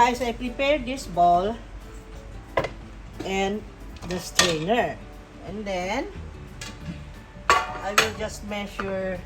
guys, I prepared this bowl and the strainer. And then, I will just measure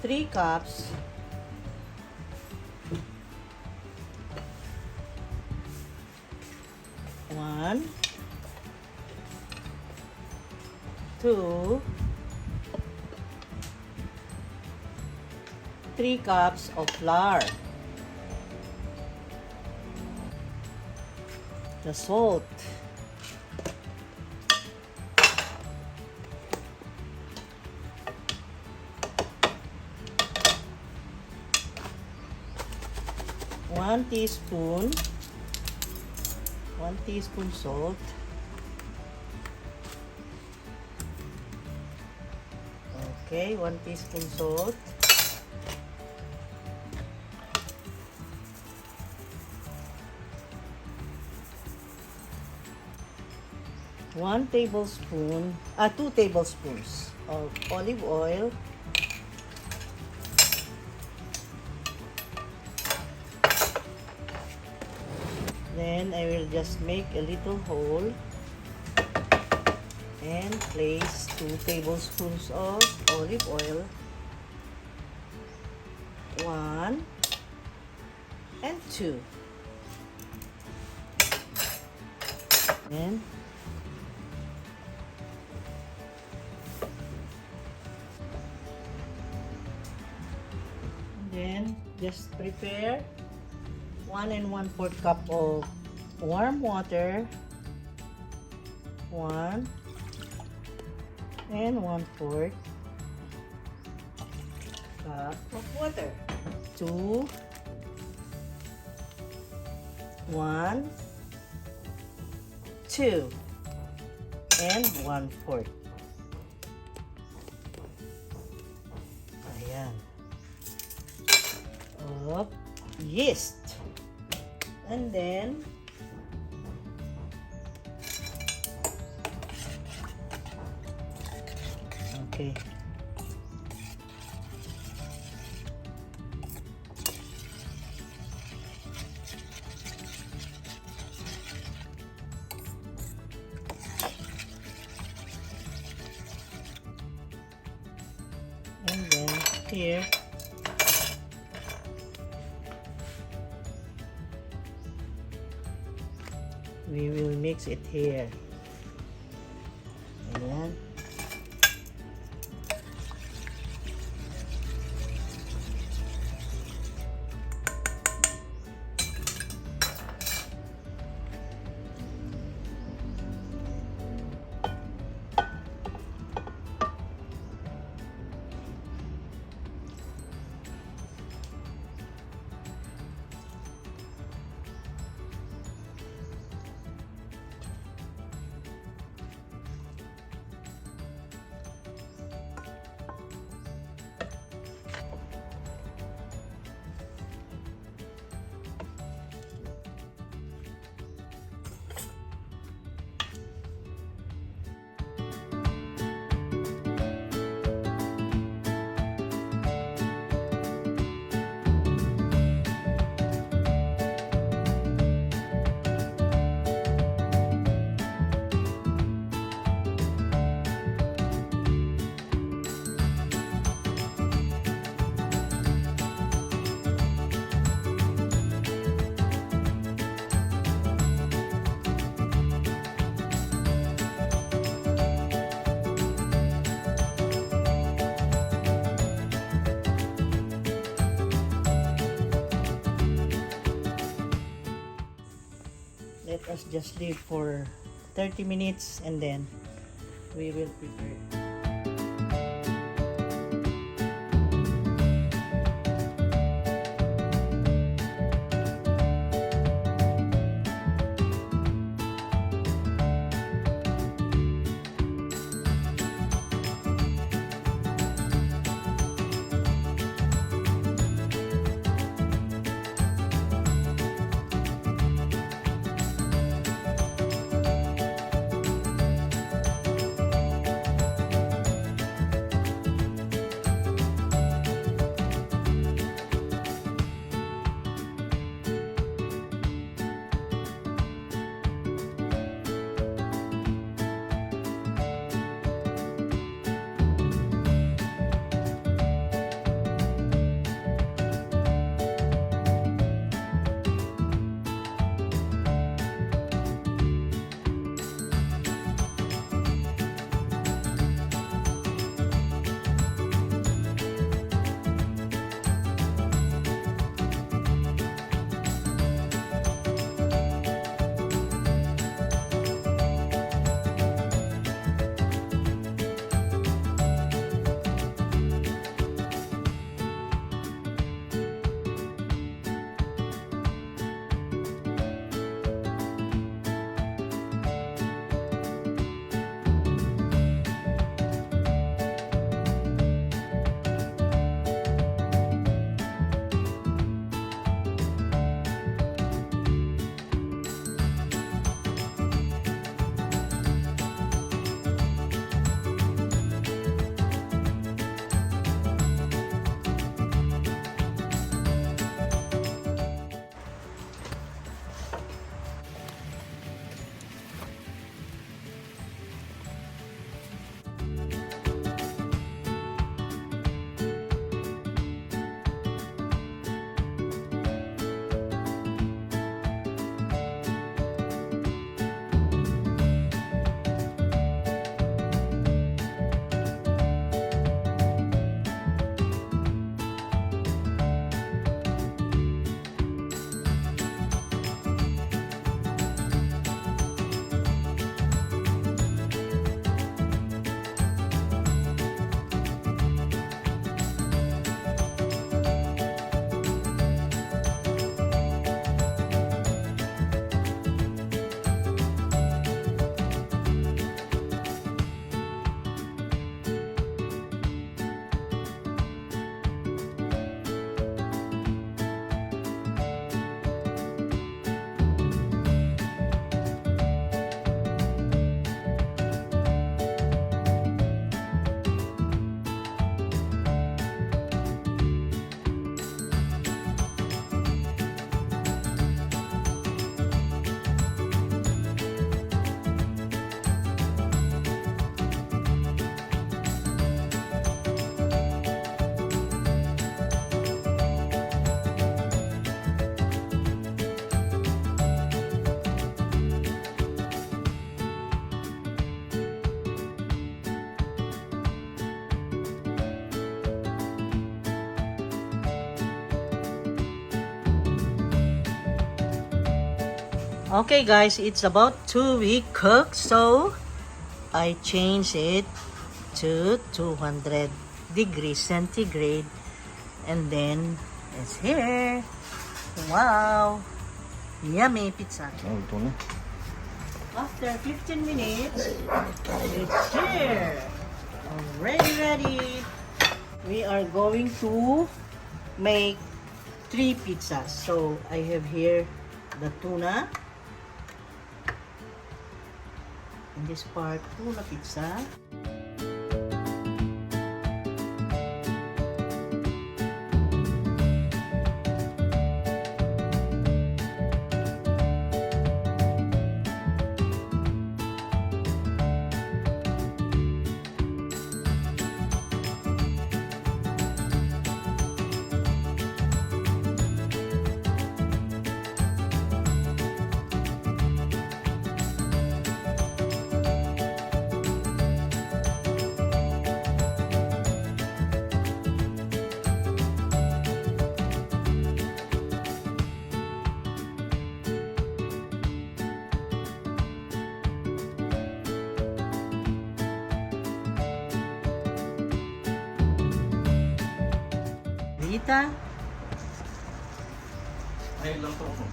3 cups. One, 2, 3 cups of flour. The salt. One teaspoon salt. Okay, 1 teaspoon salt. One tablespoon, 2 tablespoons of olive oil. Then I will just make a little hole and place 2 tablespoons of olive oil. 1 and 2. And then just prepare 1 1/4 cup of warm water. 1 1/4 cup of water. 2, 1, 2, and 1/4. Ayan. Of yeast. And then okay. And then here we will mix it here. Ayan. Let us just leave for 30 minutes and then we will prepare. Okay guys, it's about to be cooked, so I change it to 200 degrees centigrade, and then it's here. Wow, yummy pizza. Oh, ito na. After 15 minutes, it's here. Already ready. We are going to make 3 pizzas. So I have here the tuna. In this part, tuna pizza. Rita,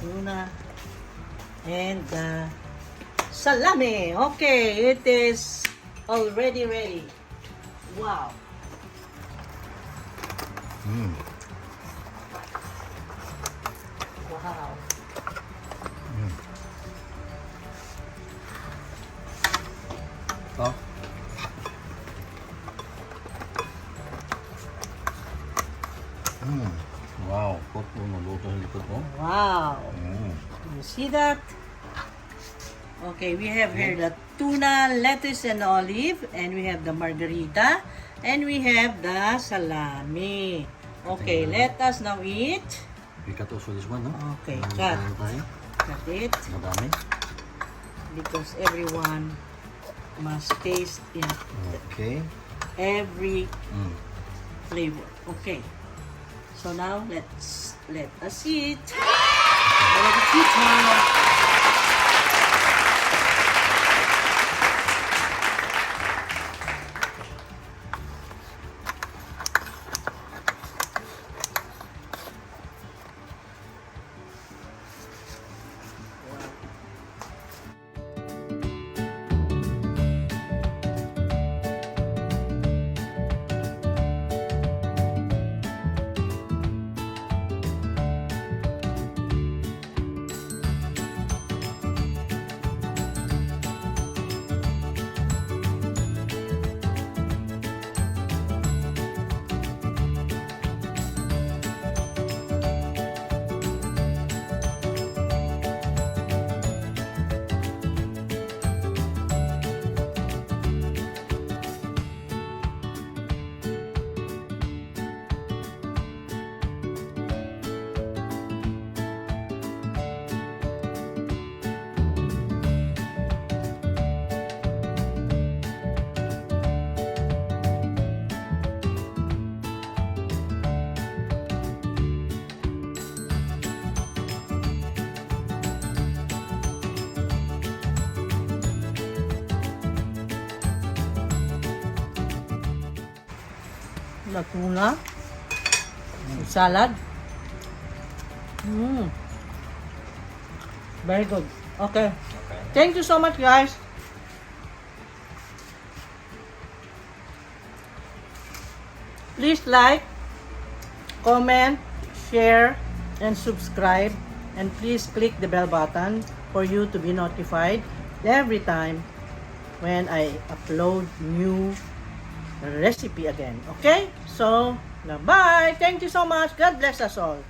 tuna, and salami. Okay, it is already ready. Wow. Wow. Oh. Wow, pot mo naluto sa likod mo. Wow. You see that? Okay, we have here the tuna, lettuce, and olive, and we have the margarita, and we have the salami. Okay, let us now eat. We cut also this one, no? Okay, cut. Tayo. Cut it, Madami. because everyone must taste in Okay. every flavor. Okay. So now let us eat. Ready pizza. The tuna, salad. Very good. Okay. Thank you so much, guys. Please like, comment, share, and subscribe. And please click the bell button for you to be notified every time when I upload new recipe again. Okay? So, bye. Thank you so much. God bless us all.